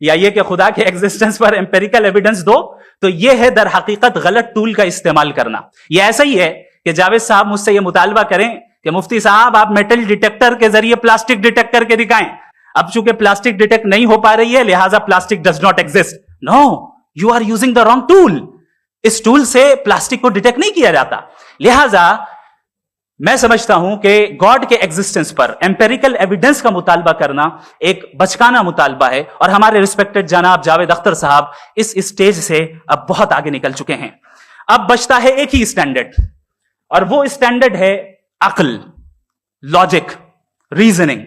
या ये कि खुदा के एग्जिस्टेंस पर एम्पेरिकल एविडेंस दो, तो ये है दर हकीकत गलत टूल का इस्तेमाल करना। ये ऐसा ही है कि जावेद साहब मुझसे ये मुतालबा करें कि मुफ्ती साहब आप मेटल डिटेक्टर के जरिए प्लास्टिक डिटेक्ट करके दिखाएं। अब चूंकि प्लास्टिक डिटेक्ट नहीं हो पा रही है, लिहाजा plastic does not exist. No, you are using the wrong tool. इस टूल से प्लास्टिक को डिटेक्ट नहीं किया जाता। लिहाजा मैं समझता हूं कि गॉड के एग्जिस्टेंस पर एम्पेरिकल एविडेंस का मुतालबा करना एक बचकाना मुतालबा है, और हमारे रिस्पेक्टेड जनाब जावेद अख्तर साहब इस स्टेज से अब बहुत आगे निकल चुके हैं। अब बचता है एक ही स्टैंडर्ड, और वो स्टैंडर्ड है अक्ल, लॉजिक, रीजनिंग।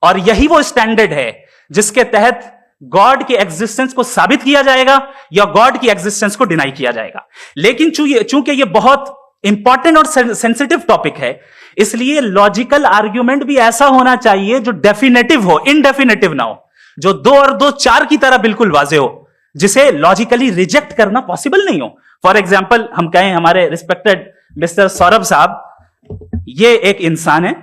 और यही वो स्टैंडर्ड है जिसके तहत गॉड के एग्जिस्टेंस को साबित किया जाएगा या गॉड की एग्जिस्टेंस को डिनाई किया जाएगा। लेकिन चूंकि ये बहुत इंपॉर्टेंट और सेंसिटिव टॉपिक है, इसलिए लॉजिकल आर्ग्यूमेंट भी ऐसा होना चाहिए जो डेफिनेटिव हो, इनडेफिनेटिव ना हो, जो 2 और 2 4 की तरह बिल्कुल वाजे हो, जिसे लॉजिकली रिजेक्ट करना पॉसिबल नहीं हो। फॉर एग्जाम्पल हम कहें हमारे रिस्पेक्टेड मिस्टर सौरभ साहब, ये एक इंसान है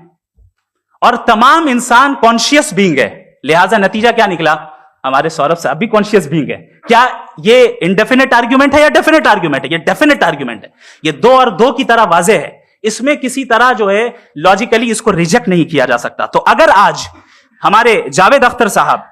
और तमाम इंसान कॉन्शियस बीइंग है, लिहाजा नतीजा क्या निकला, हमारे सौरभ साहब भी कॉन्शियस बीइंग है। क्या ये इंडेफिनेट आर्ग्यूमेंट है या डेफिनेट आर्ग्यूमेंट है? ये डेफिनेट आर्ग्यूमेंट है। ये 2 और 2 की तरह वाजे है, इसमें किसी तरह जो है लॉजिकली इसको रिजेक्ट नहीं किया जा सकता। तो अगर आज हमारे जावेद अख्तर साहब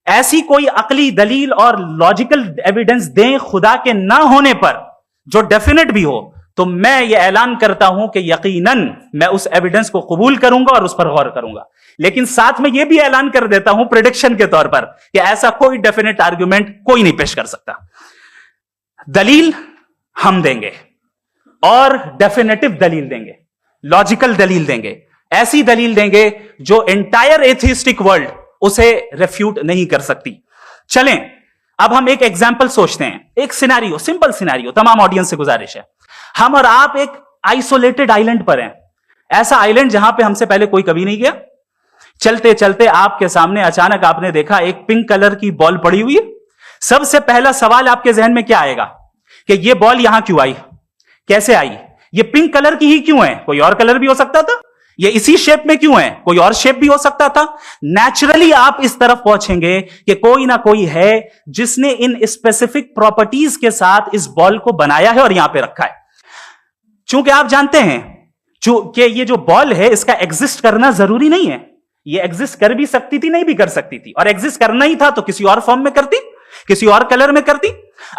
ऐसी कोई अकली दलील और लॉजिकल एविडेंस दें खुदा के ना होने पर जो डेफिनेट भी हो, तो मैं ये ऐलान करता हूं कि यकीनन मैं उस एविडेंस को कबूल करूंगा और उस पर गौर करूंगा। लेकिन साथ में यह भी ऐलान कर देता हूं प्रेडिक्शन के तौर पर कि ऐसा कोई डेफिनेट आर्गुमेंट कोई नहीं पेश कर सकता। दलील हम देंगे और डेफिनेटिव दलील देंगे, लॉजिकल दलील देंगे, ऐसी दलील देंगे जो एंटायर एथिस्टिक वर्ल्ड उसे रेफ्यूट नहीं कर सकती। चलें अब हम एक एग्जाम्पल सोचते हैं, एक सिनेरियो, सिंपल सिनेरियो, तमाम ऑडियंस से गुजारिश है, हम और आप एक आइसोलेटेड आइलैंड पर हैं, ऐसा आइलैंड जहां पे हमसे पहले कोई कभी नहीं गया। चलते चलते आपके सामने अचानक आपने देखा एक पिंक कलर की बॉल पड़ी हुई है। सबसे पहला सवाल आपके जहन में क्या आएगा कि ये बॉल यहां क्यों आई, कैसे आई, ये पिंक कलर की ही क्यों है, कोई और कलर भी हो सकता था, ये इसी शेप में क्यों है, कोई और शेप भी हो सकता था। नेचुरली आप इस तरफ पहुंचेंगे कि कोई ना कोई है जिसने इन स्पेसिफिक प्रॉपर्टीज के साथ इस बॉल को बनाया है और यहां पे रखा है। चूंकि आप जानते हैं कि ये जो बॉल है इसका एग्जिस्ट करना जरूरी नहीं है, ये एग्जिस्ट कर भी सकती थी, नहीं भी कर सकती थी, और एग्जिस्ट करना ही था तो किसी और फॉर्म में करती, किसी और कलर में करती।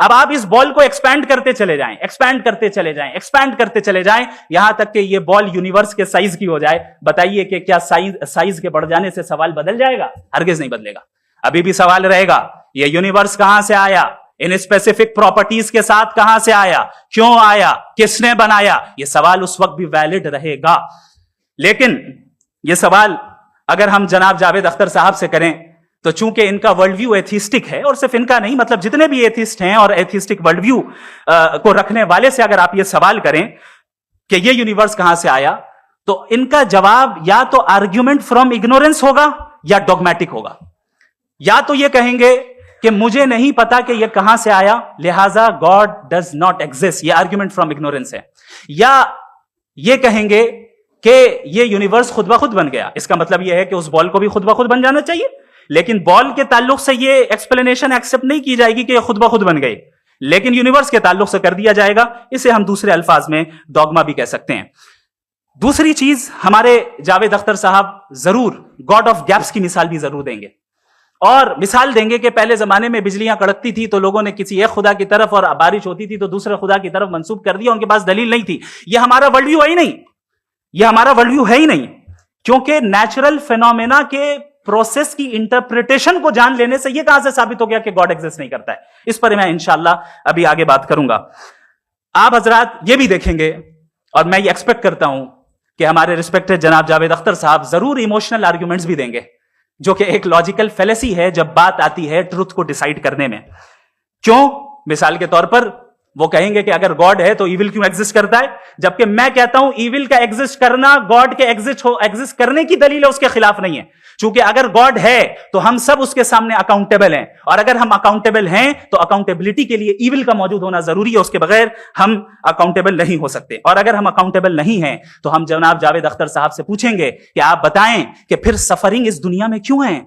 अब आप इस बॉल को एक्सपैंड करते चले जाएं, एक्सपैंड करते चले जाएं, एक्सपैंड करते चले जाएं, यहां तक कि ये बॉल यूनिवर्स के साइज की हो जाए। बताइए कि क्या साइज के बढ़ जाने से सवाल बदल जाएगा? हरगिज नहीं बदलेगा। अभी भी सवाल रहेगा, ये यूनिवर्स कहां से आया, इन स्पेसिफिक प्रॉपर्टीज के साथ कहां से आया, क्यों आया, किसने बनाया, ये सवाल उस वक्त भी वैलिड रहेगा। लेकिन ये सवाल अगर हम जनाब जावेद अख्तर साहब से करें तो चूंकि इनका वर्ल्ड व्यू एथिस्टिक है, और सिर्फ इनका नहीं, मतलब जितने भी एथिस्ट हैं और एथिस्टिक वर्ल्ड व्यू को रखने वाले से अगर आप ये सवाल करें कि ये यूनिवर्स कहां से आया, तो इनका जवाब या तो आर्ग्यूमेंट फ्रॉम इग्नोरेंस होगा या डॉगमेटिक होगा। या तो ये कहेंगे कि मुझे नहीं पता कि ये कहां से आया, लिहाजा गॉड डज नॉट एग्जिस्ट, ये आर्ग्यूमेंट फ्रॉम इग्नोरेंस है। या ये कहेंगे कि ये यूनिवर्स खुद ब खुद बन गया, इसका मतलब ये है कि उस बॉल को भी खुद ब खुद बन जाना चाहिए, लेकिन बॉल के ताल्लुक से ये एक्सप्लेनेशन एक्सेप्ट नहीं की जाएगी कि ये खुद ब खुद बन गई, लेकिन यूनिवर्स के ताल्लुक से कर दिया जाएगा। इसे हम दूसरे अल्फाज में डॉगमा भी कह सकते हैं। दूसरी चीज, हमारे जावेद अख्तर साहब जरूर गॉड ऑफ गैप्स की मिसाल भी जरूर देंगे, और मिसाल देंगे कि पहले जमाने में बिजलियां कड़कती थी तो लोगों ने किसी एक खुदा की तरफ, और बारिश होती थी तो दूसरे खुदा की तरफ मंसूब कर दिया, उनके पास दलील नहीं थी। यह हमारा वर्ल्ड व्यू है ही नहीं, यह हमारा वर्ल्ड व्यू है ही नहीं, क्योंकि नेचुरल फिनोमेना के प्रोसेस की इंटरप्रिटेशन को जान लेने से यह कहां से साबित हो गया कि गॉड एग्जिस्ट नहीं करता है। इस पर मैं इंशाअल्लाह अभी आगे बात करूंगा। आप हजरात ये भी देखेंगे, और मैं ये एक्सपेक्ट करता हूं कि हमारे रिस्पेक्टेड जनाब जावेद अख्तर साहब जरूर इमोशनल आर्ग्यूमेंट्स भी देंगे, जो कि एक लॉजिकल फेलेसी है जब बात आती है ट्रुथ को डिसाइड करने में। क्यों? मिसाल के तौर पर वो कहेंगे कि अगर गॉड है तो इविल क्यों एग्जिस्ट करता है, जबकि मैं कहता हूं इविल का एग्जिस्ट करना गॉड के एग्जिस्ट करने की दलील है, उसके खिलाफ नहीं है। चूंकि अगर गॉड है तो हम सब उसके सामने अकाउंटेबल हैं, और अगर हम अकाउंटेबल हैं तो अकाउंटेबिलिटी के लिए इविल का मौजूद होना जरूरी है, उसके बगैर हम अकाउंटेबल नहीं हो सकते। और अगर हम अकाउंटेबल नहीं हैं तो हम जनाब जावेद अख्तर साहब से पूछेंगे कि आप बताएं कि फिर सफरिंग इस दुनिया में क्यों है,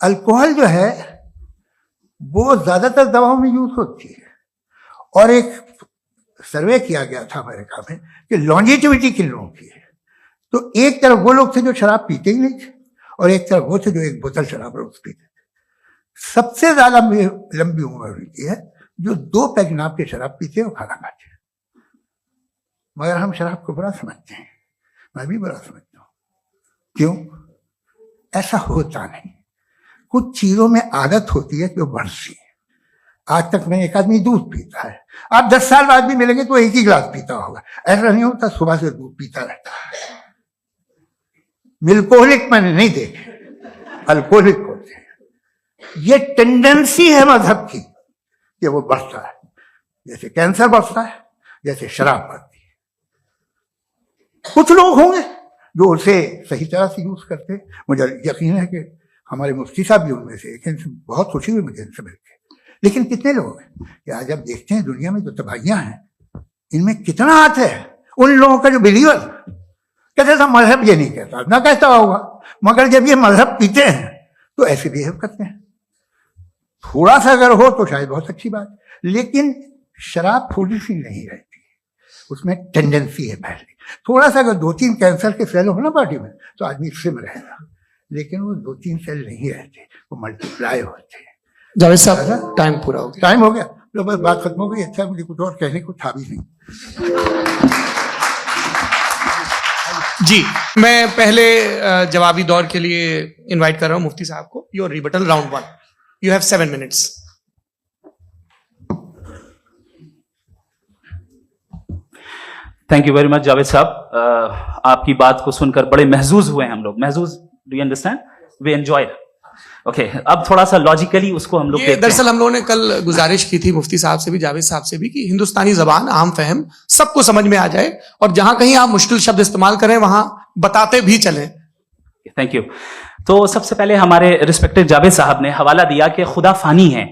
अल्कोहल जो है वो ज्यादातर दवाओं में यूज होती है, और एक सर्वे किया गया था अमेरिका में कि लॉन्जेटिविटी किन लोगों की है, तो एक तरफ वो लोग थे जो शराब पीते ही नहीं थे, और एक तरफ वो थे जो एक बोतल शराब रोज पीते थे। सबसे ज्यादा लंबी उम्र उनकी है जो 2 पैग नाप के शराब पीते हैं और खाना खाते हैं। मगर हम शराब को बुरा समझते हैं, मैं भी बुरा समझता हूं। क्यों? ऐसा होता नहीं। कुछ चीजों में आदत होती है कि वो बढ़ती है। आज तक में एक आदमी दूध पीता है, आप 10 साल बाद भी मिलेंगे तो एक ही गिलास पीता होगा। ऐसा नहीं होता, सुबह से दूध पीता रहता है। मिल्कोहलिक मैंने नहीं देखे, अल्कोहलिक होते हैं। ये टेंडेंसी है मजहब की कि वो बढ़ता है, जैसे कैंसर बढ़ता है, जैसे शराब बढ़ती है। कुछ लोग होंगे जो उसे सही तरह से यूज करते हैं। मुझे यकीन है कि हमारे मुफ्ती साहब भी उनमें से एक हैं, बहुत खुशी हुई मुझे इनसे मिलकर। लेकिन कितने लोग हैं कि आज आप देखते हैं दुनिया में जो तबाहियां हैं, इनमें कितना हाथ है उन लोगों का जो बिलीवर कहते था मजहब ये नहीं कहता, ना कहता होगा, मगर जब ये मजहब पीते हैं तो ऐसे बिहेव करते हैं। थोड़ा सा अगर हो तो शायद बहुत अच्छी बात, लेकिन शराब थोड़ी सी नहीं रहती, उसमें टेंडेंसी है पहले। थोड़ा सा अगर 2-3 कैंसर के सेल हो ना बॉडी में तो आदमी सिम रहेगा, लेकिन वो 2-3 सेल नहीं रहते, वो मल्टीप्लाई होते हैं। जावेद साहब टाइम पूरा हो गया। टाइम हो गया, लो बस बात खत्म हो गई। अच्छा, मुझे कुछ और कहने को था भी नहीं। जी, मैं पहले जवाबी दौर के लिए इनवाइट कर रहा हूं मुफ्ती साहब को। Your rebuttal round 1, you have 7 minutes. Thank you very much Javed साहब, आपकी बात को सुनकर बड़े महजूज हुए हम लोग। महजूज, do you understand? We enjoyed. Okay, अब थोड़ा सा लॉजिकली उसको हम लोग देखते हैं। दरअसल हम लोगों ने कल गुजारिश की थी मुफ्ती साहब से भी, जावेद साहब से भी, कि हिंदुस्तानी जबान आम फहम सबको समझ में आ जाए, और जहां कहीं आप मुश्किल शब्द इस्तेमाल करें वहां बताते भी चलें। Thank you. तो सबसे पहले हमारे रिस्पेक्टेड जावेद साहब ने हवाला दिया कि खुदा फानी है।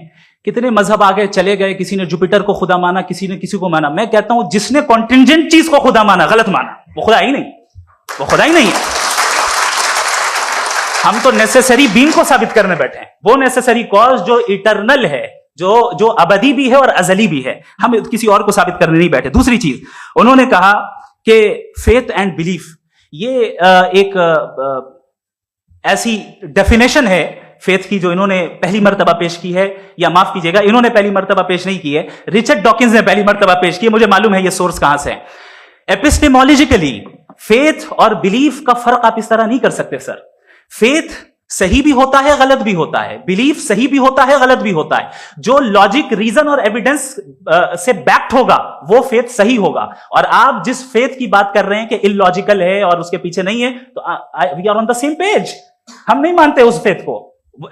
कितने मजहब आगे चले गए, किसी ने जुपिटर को खुदा माना, किसी ने किसी को माना। मैं कहता हूं जिसने कॉन्टिंजेंट चीज को खुदा माना, गलत माना, वो खुदा ही नहीं, वो खुदा ही नहीं है। हम तो नेसेसरी बीइंग को साबित करने बैठे हैं, वो नेसेसरी कॉज जो इटरनल है, जो अबदी भी है और अजली भी है। हम किसी और को साबित करने नहीं बैठे। दूसरी चीज, उन्होंने कहा कि फेथ एंड बिलीफ, ये एक ऐसी डेफिनेशन है फेथ की जो इन्होंने पहली मर्तबा पेश की है, या माफ कीजिएगा, इन्होंने पहली मर्तबा पेश नहीं की है, रिचर्ड डॉकिंस ने पहली मर्तबा पेश की है। मुझे मालूम है ये सोर्स कहां से है। एपिस्टेमोलॉजिकली फेथ और बिलीफ का फर्क आप इस तरह नहीं कर सकते सर। फेथ सही भी होता है, गलत भी होता है, बिलीफ सही भी होता है, गलत भी होता है। जो लॉजिक, रीजन और एविडेंस से बैक्ड होगा वो फेथ सही होगा। और आप जिस फेथ की बात कर रहे हैं कि इलॉजिकल है और उसके पीछे नहीं है, तो we are on the same page. हम नहीं मानते उस फेथ को,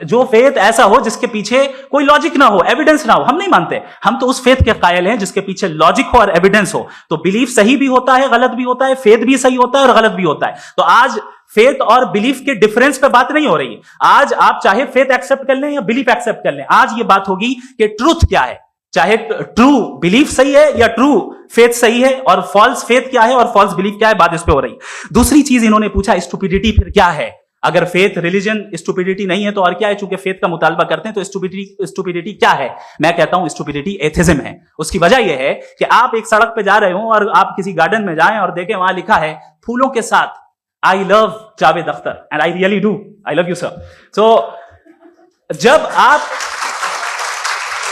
जो फेथ ऐसा हो जिसके पीछे कोई लॉजिक ना हो, एविडेंस ना हो, हम नहीं मानते। हम तो उस फेथ के कायल हैं जिसके पीछे लॉजिक हो और एविडेंस हो। तो बिलीफ सही भी होता है, गलत भी होता है, फेथ भी सही होता है और गलत भी होता है। तो आज फेथ और बिलीफ के डिफरेंस पे बात नहीं हो रही है। आज आप चाहे फेथ एक्सेप्ट कर लें या बिलीफ एक्सेप्ट कर लें, आज ये बात होगी कि ट्रूथ क्या है, चाहे ट्रू बिलीफ सही है या ट्रू फेथ सही है, और फॉल्स फेथ क्या है और फॉल्स बिलीफ क्या है, बात इस पे हो रही। दूसरी चीज इन्होंने पूछा, स्टुपिडिटी फिर क्या है? अगर फेथ रिलीजन स्टुपिडिटी नहीं है तो और क्या है? चूंकि फेथ का मुतालबा करते हैं तो स्टुपिडिटी क्या है? मैं कहता हूं स्टुपिडिटी एथिज्म है। उसकी वजह यह है कि आप एक सड़क पे जा रहे हो और आप किसी गार्डन में जाएं और देखें वहां लिखा है फूलों के साथ, I love Javed Akhtar, and I really do, I love you sir. So जब आप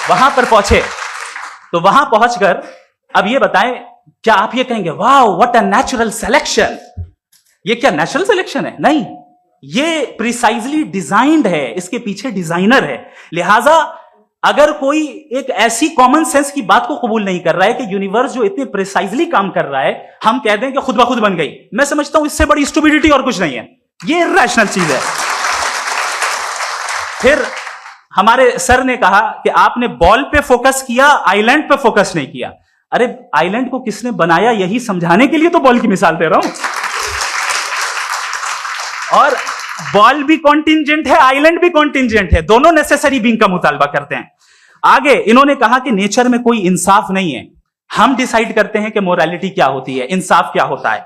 वहां पर पहुंचे तो वहां पहुंचकर अब ये बताएं, क्या आप ये कहेंगे wow what a natural selection? ये क्या नेचुरल सिलेक्शन है? नहीं, ये प्रिसाइजली डिजाइंड है, इसके पीछे डिजाइनर है। लिहाजा अगर कोई एक ऐसी कॉमन सेंस की बात को कबूल नहीं कर रहा है कि यूनिवर्स जो इतने प्रिसाइजली काम कर रहा है, हम कह दें कि खुद ब खुद बन गई, मैं समझता हूं इससे बड़ी स्टुपिडिटी और कुछ नहीं है। ये इरैशनल चीज है। फिर हमारे सर ने कहा कि आपने बॉल पे फोकस किया, आइलैंड पे फोकस नहीं किया। अरे आइलैंड को किसने बनाया, यही समझाने के लिए तो बॉल की मिसाल दे रहा हूं। और बॉल भी कॉन्टिंजेंट है, आइलैंड भी कॉन्टिंजेंट है, दोनों नेसेसरी बीइंग का मुतालबा करते हैं। आगे इन्होंने कहा कि नेचर में कोई इंसाफ नहीं है, हम डिसाइड करते हैं कि मोरालिटी क्या होती है, इंसाफ क्या होता है।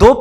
2